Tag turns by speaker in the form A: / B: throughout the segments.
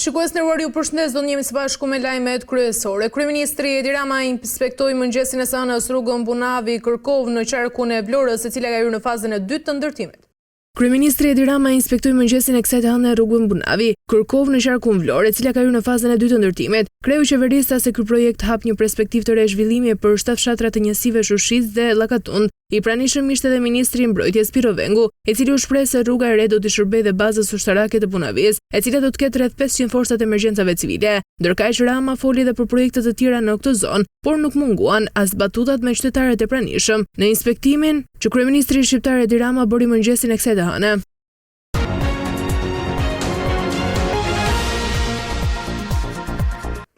A: Shikues nderuar, ju përshëndes, do njemi së bashku me lajmet kryesore. Kryeministri Edi Rama inspektoi mëngjesin e Sanës rrugën Bunavi Kërkov në qarkun e Vlorës, e cila ka hyrë në fazën e dytë të ndërtimit. Kryeministri Edi Rama inspektoi mëngjesin e kësaj hëne rrugën Bunavi Kërkov në qarkun Vlorë, e cila ka hyrë në fazën e dytë të ndërtimit. Kreu qeverista se ky projekt hap një perspektivë të re zhvillimi për 7 fshatra të njësive Shushit dhe Llakatund. I pranishëm ishte edhe ministri i Mbrojtjes Piro Vengu, i cili u shpreh se rruga e re do të shërbejë dhe bazës ushtarake të Bunavis, e cila do të ketë rreth 500 forsat emergjencave civile. Ndërkaq Rama foli edhe për projekte të tjera në këtë zonë, por nuk munguan as batutat me qytetarët e pranishëm në inspektimin që kryeministri shqiptar Edi Rama bëri mëngjesin e kësaj hëne.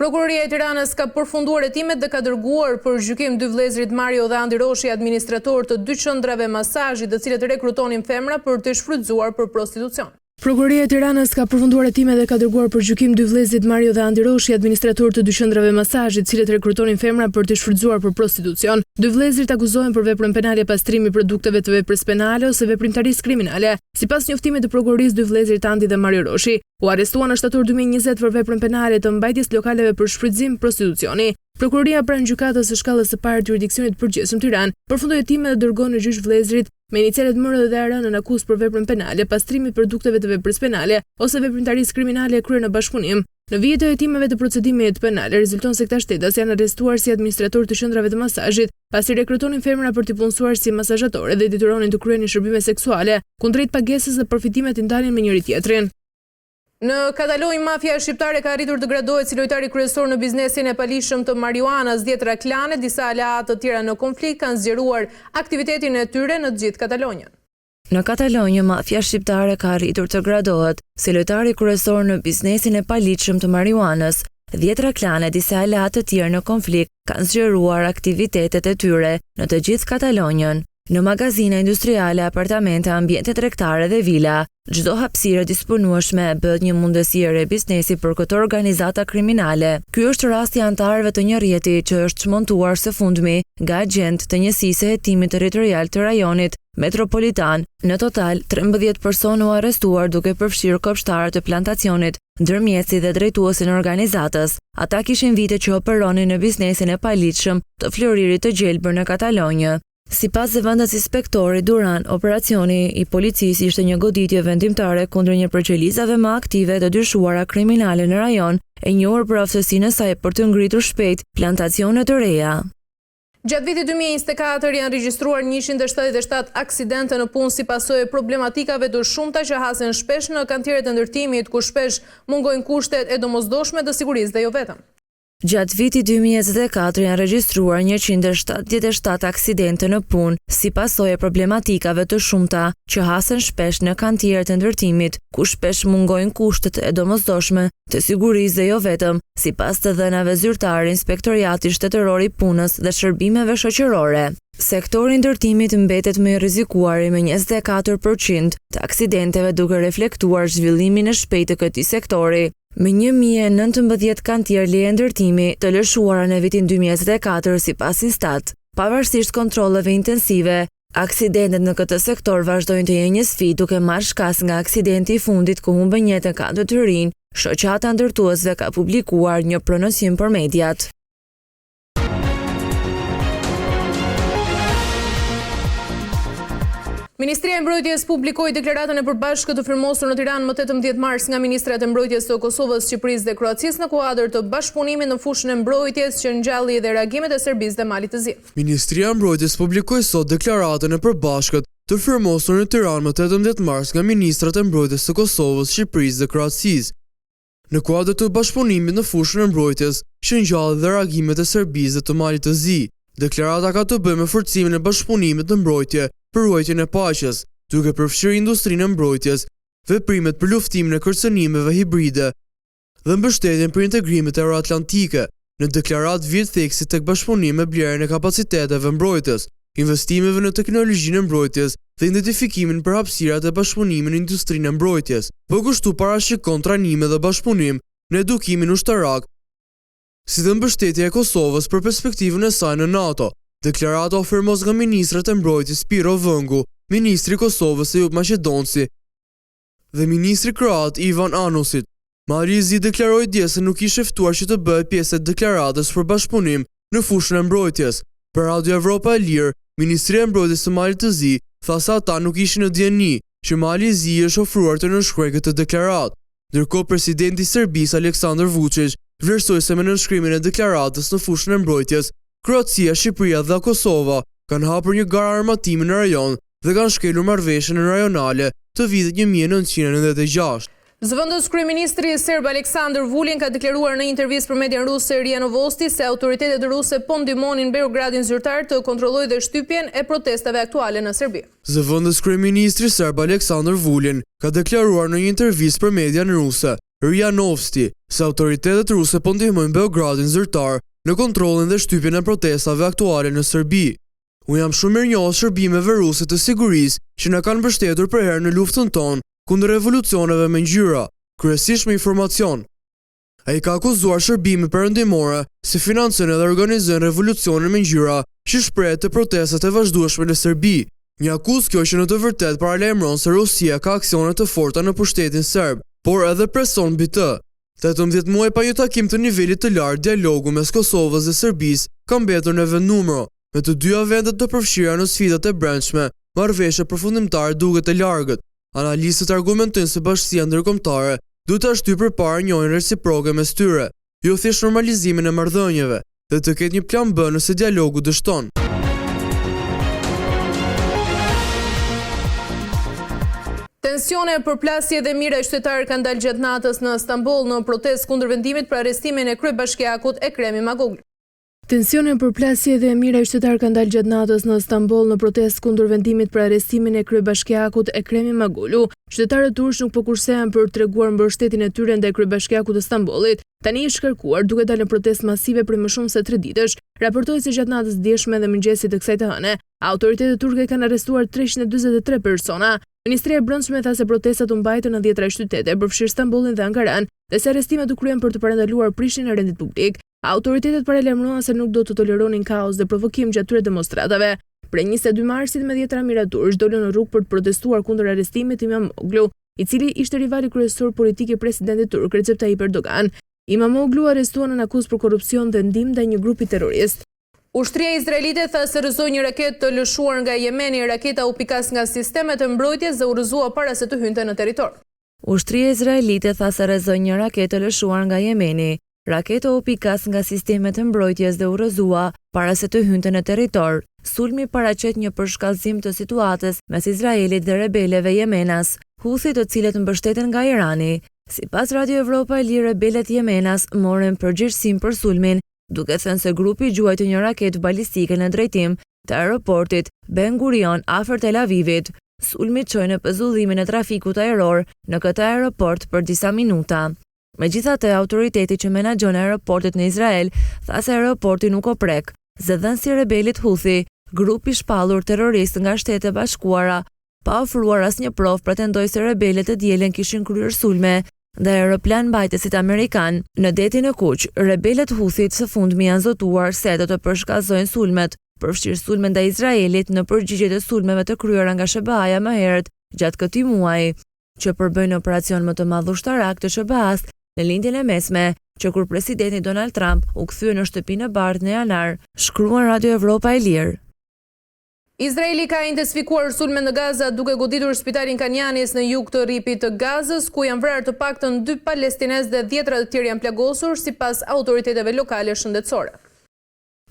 A: Prokuroria e Tiranës ka përfunduar hetimet dhe ka dërguar për gjykim dy vëllezërit Mario dhe Andi Roshi, administrator të dy qendrave masazhi, të cilët rekrutonin femra për të shfrytzuar për prostitucion. Prokuroria e Tiranës ka përfunduar hetimet dhe ka dërguar për gjykim dy vëllezërit Mario dhe Andi Roshi, administrator të dy qendrave masazhi, të cilët rekrutonin femra për të shfrytzuar për prostitucion. Dy vëllezërit akuzohen për veprën penale pastrimi produkteve të veprës penale ose veprimtarisë kriminale. Sipas njoftimit të prokurorisë, dy vëllezërit Andi dhe Mario Roshi u arrestuan në shtator 2020 për veprën penale të mbajtjes lokaleve për shfrytëzim prostitucioni. Prokuroria pranë gjykatës së shkallës së parë të jurisdiksionit përgjithshëm Tiranë përfundoi hetimet dhe dërgon në gjyq vëllezërit me inicialet MR dhe AR në akuzë për veprën penale, pastrimit produkteve të veprës penale ose veprimtarisë kriminale e kryer në bashkëpunim. Në vijë të hetimeve të procedimit penal rezulton se këta shtetas janë arrestuar si administrator të qendrave të masazhit, pasi rekrutonin femra për t'i punësuar si masazhatore dhe detyronin të kryenin shërbime seksuale kundrejt pagesës dhe përfitimet i ndalin me njëri tjetrin. Në Katalonjë, mafia shqiptare ka arritur të gradohet si lojtari kryesor në biznesin e palishëm të marijuanës. 10 klane, disa aleatë të tjera në konflikt kanë zgjeruar aktivitetin e tyre në të gjithë Katalonjën.
B: Në Katalonjë, mafia shqiptare ka arritur të gradohet si lojtari kryesor në biznesin e palishëm të marijuanës. 10 klane, disa aleatë të tjera në konflikt kanë zgjeruar aktivitetet e tyre në të gjithë Katalonjën. Në magazine industriale, apartamente, ambiente tregtare dhe vila, çdo hapësirë disponueshme bëhet një mundësi e re biznesi për këtë organizata kriminale. Ky është rasti i antarëve të një rrjeti që është çmontuar së fundmi nga agent të njësisë së hetimit territorial të rajonit metropolitan. Në total, 13 personë u arrestuar, duke përfshirë kopshtarët e plantacionit, ndërmjetësi dhe drejtuesin e organizatës. Ata kishin vite që operonin në biznesin e paligjshëm të Floririt të Gjelbër në Katalonjë. Sipas zëvendës inspektori Duran, operacioni i policisë ishte një goditje vendimtare kundër një përqelizave më aktive të dyshuara kriminale në rajon, e njohur për aftësinë e saj për të ngritur shpejt plantacione të reja.
A: Gjatë vitit 2024 janë regjistruar 177 aksidente në punë si pasojë e problematikave të shumta që hasen shpesh në kantierët e ndërtimit, ku shpesh mungojnë kushtet e domosdoshme të sigurisë dhe jo vetëm.
B: Gjatë vitit 2024 janë regjistruar 177 aksidente në punë si pasojë e problematikave të shumta që hasen shpesh në kantierët e ndërtimit, ku shpesh mungojnë kushtet e domosdoshme të sigurisë dhe jo vetëm, sipas të dhënave zyrtare Inspektoriati Shtetëror i Punës dhe Shërbimeve Shoqërore. Sektori i ndërtimit mbetet më i rrezikuar me 24% të aksidenteve, duke reflektuar zhvillimin e shpejtë të këtij sektori. Me 1019 kantier leje ndërtimi të lëshuara në vitin 2024 sipas Instat. Pavarësisht kontrolleve intensive, aksidentet në këtë sektor vazhdojnë të jenë një sfidë, duke marrë shkas nga aksidenti i fundit ku humbën jetën katër të rinj. Shoqata ndërtuesve ka publikuar një prononcim për mediat.
A: Ministria e Mbrojtjes publikoi deklaratën e përbashkët të firmosur në Tiranë më 18 mars nga ministrat e mbrojtjes të Kosovës, Shqipërisë dhe Kroacisë në kuadër të bashkëpunimit në fushën e mbrojtjes që ngjalli dhe reagimet e Serbisë dhe Malit të Zi.
C: Ministria e Mbrojtjes publikoi sot deklaratën e përbashkët të firmosur në Tiranë më 18 mars nga ministrat e mbrojtjes të Kosovës, Shqipërisë dhe Kroacisë në kuadër të bashkëpunimit në fushën e mbrojtjes që ngjalli dhe reagimet e Serbisë dhe të Malit të Zi. Deklarata ka të bëjë me forcimin e bashkëpunimit në mbrojtje për ruajtjen e paqes, duke përfshirë industrinë e mbrojtjes, veprimet për luftimin e kërcënimeve hibride dhe mbështetjen për integrimet euroatlantike. Në deklaratë vjet theksi tek bashkëpunimi me blerjen e kapaciteteve mbrojtjes, investimeve në teknologjinë e mbrojtjes dhe identifikimin për hapësirat e bashkëpunimit në industrinë e mbrojtjes. Kështu parashikon trajnime dhe bashkëpunim në edukimin ushtarak, si dhe mbështetja e Kosovës për perspektivën e saj në NATO. Deklarata u firmos nga ministrat e mbrojtjes Piro Vengu, ministri i Kosovës Ejub Maqedonci dhe ministri kroat Ivan Anusit. Mali i Zi deklaroi dje se nuk ishte ftuar që të bëhet pjesë e deklaratës për bashkëpunim në fushën e mbrojtjes. Për Radio Evropa e Lirë, Ministria e Mbrojtjes së Malit të Zi tha se ata nuk ishin në dieni që Mali i Zi është ofruar të nënshkruajë këtë deklaratë. Ndërkohë presidenti i Serbisë Aleksandar Vučić vlerësoi se me nënshkrimin e deklaratës në fushën e mbrojtjes, Kroacia, Shqipëria dhe Kosova kanë hapur një garë armatimi në rajon dhe kanë shkelur marrëveshjen rajonale të vitit 1996.
A: Zëvendës kryeministri serb Aleksandar Vulin ka deklaruar në intervistë për median ruse RIA Novosti se autoritetet ruse po ndihmonin Beogradin zyrtar të kontrollojë dhe shtypjen e protestave aktuale në Serbi.
C: Zëvendës kryeministri serb Aleksandar Vulin ka deklaruar në një intervistë për median ruse RIA Novosti se autoritetet ruse po ndihmojnë Beogradin zyrtar në kontrollin dhe shtypjen e protestave aktuale në Serbi. Unë jam shumë mirënjohës shërbimeve ruse të sigurisë që na kanë mbështetur për herë në luftën tonë kundër revolucioneve me ngjyra, kryesisht me informacion. Ai ka akuzuar shërbime perëndimore si financojnë dhe organizojnë revolucione me ngjyra që shprehet të protestat e vazhdueshme në Serbi. Një akuzë kjo që në të vërtetë paralajmëron se Rusia ka aksione të forta në pushtetin serb, por edhe preson mbi të. 18 muaj pa një takim të nivelit të lartë, dialogu mes Kosovës dhe Serbisë ka mbetur në vendnumër, me të dyja vendet të përfshira në sfidat e brendshme, marrëveshje përfundimtare duket e largët. Analistët argumentojnë se bashkësia ndërkombëtare duhet ta shtyjë përpara njëjën reciproke mes tyre, jo thjesht normalizimin e marrëdhënieve, dhe të ketë një plan B nëse dialogu dështon.
A: Tensione, përplasje dhe mira qytetarë kanë dalë gjatë natës në Stamboll në protestë kundër vendimit për arrestimin e kryebashkiakut Ekrem Imamoglu.
D: Tensione, përplasje dhe mira qytetarë kanë dalë gjatë natës në Stamboll në protestë kundër vendimit për arrestimin e kryebashkiakut Ekrem Imamoglu. Qytetarët turq nuk po kursehen për treguar mbështetjen e tyre ndaj kryebashkiakut të Stambollit. Tani i shkarkuar duke dalë në protestë masive për më shumë se 3 ditësh, raportoi se gjatë natës djeshme dhe mëngjesit të kësaj të hëne, autoritetet turke kanë arrestuar 343 persona. Ministria e Brendshme tha se protestat u mbajtën në 10 qytete, përfshirë Stambollin dhe Ankaran, dhe se arrestimet u kryen për të parandaluar prishjen e rendit publik. Autoritetet paralajmëruan se nuk do të toleronin kaos dhe provokim gjatë këtyre demonstratave. Prej 22 marsit me 10 mijëra turq dolën në rrugë për të protestuar kundër arrestimit të Imamoglu, i cili ishte rivali kryesor politik i presidentit turk Recep Tayyip Erdogan. Imamoglu arrestuan në akuzë për korrupsion dhe ndihmë ndaj një grupi terrorist.
A: Ushtria izraelite tha se rrëzoi një raketë të lëshuar nga Jemeni. Raketa u pikas nga sistemet e mbrojtjes dhe u rrëzua para se të hynte në territor.
B: Ushtria izraelite tha se rrëzoi një raketë të lëshuar nga Jemeni. Raketa u pikas nga sistemet e mbrojtjes dhe u rrëzua para se të hynte në territor. Sulmi paraqet një përshkallëzim të situatës mes Izraelit dhe rebeleve jemenas, Huthi, të cilët mbështeten nga Irani. Sipas Radio Evropa e Lirë, rebelet jemenas morën përgjegjësinë për sulmin, duke thënë se grupi gjuajti një raketë balistike në drejtim të aeroportit Ben Gurion afër Tel Avivit. Sulmi çoi në pezullimin e trafikut ajror në këtë aeroport për disa minuta. Megjithatë, autoriteti që menaxhon aeroportet në Izrael tha se aeroporti nuk o prek. Zëdhënësi rebelit Huthi, grupi shpallur terrorist nga Shtetet e Bashkuara, pa ofruar asnjë provë, pretendoi se rebelet e dielën kishin kryer sulme dhe aeroplan mbajtësit amerikan. Në detin e Kuq, rebelet Huthit së fundmi janë zotuar se do të përshkallëzojnë sulmet, përfshirë sulme ndaj Izraelit në përgjigje të sulmeve të kryera nga SBA-ja më herët gjatë këtij muaji, që përbëjnë operacion më të madh ushtarak të SBA-s në lindjen e mesme, që kur presidenti Donald Trump u kthye në shtëpinë e bardhë në janar, shkruan Radio Evropa e Lirë.
A: Izraeli ka intensifikuar sulme në Gaza duke goditur spitalin Kanjanis në jug të rripit të Gazës, ku janë vrarë të paktën 2 palestinez dhe 10 të tjerë janë plagosur sipas autoriteteve lokale shëndetësore.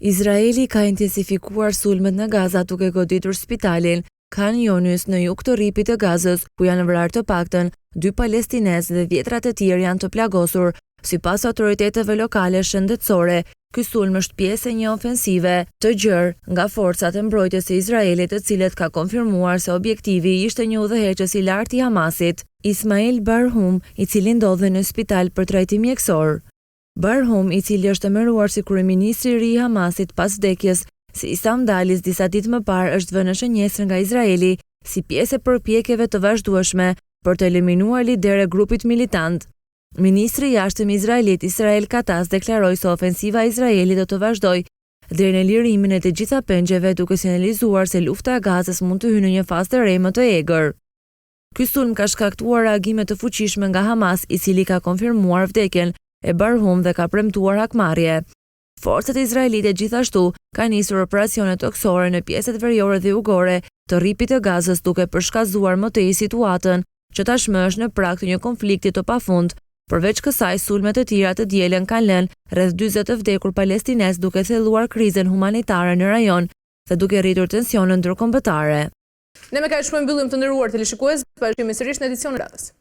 B: Izraeli ka intensifikuar sulmet në Gaza duke goditur spitalin Khan Younis në jug të rripit të Gazës, ku janë vrarë të paktën 2 palestinez dhe 10 të tjerë janë të plagosur. Sipas autoriteteve lokale shëndetësore, ky sulm është pjesë e një ofensive të gjerë nga forcat e mbrojtjes së Izraelit, të cilët ka konfirmuar se objektivi ishte një udhëheqës i lartë i Hamasit, Ismail Barhum, i cili ndodhej në spital për trajtim mjekësor. Barhum, i cili është emëruar si kryeministri i ri i Hamasit pas vdekjes së Isam Dalis disa ditë më parë, është vënë në shënjesër nga Izraeli si pjesë e përpjekjeve të vazhdueshme për të eliminuar liderë e grupit militant. Ministri i jashtëm izraelit Israel Katz deklaroi se ofensiva e Izraelit do të vazhdojë deri në lirimin e të gjitha pengjeve, duke sinjalizuar se lufta e Gazës mund të hyjë në një fazë të re më të egër. Ky sulm ka shkaktuar reagime të fuqishme nga Hamas, i cili ka konfirmuar vdekjen e Barhum dhe ka premtuar hakmarrje. Forcat izraelite gjithashtu kanë nisur operacione toksore në pjesët veriore dhe jugore të rripit të Gazës, duke përshkazuar më tej situatën që tashmë është në prag të një konflikti të pafund. Përveç kësaj, sulmet të tjera të dielën kanë lënë rreth 40 të vdekur palestinesë, duke thelluar krizën humanitare në rajon dhe duke rritur tensionin ndërkombëtare.
A: Ne me kaq shpëmbyllim të nderuar teleshikues, bashkëmi sërish në edicionin e radhës.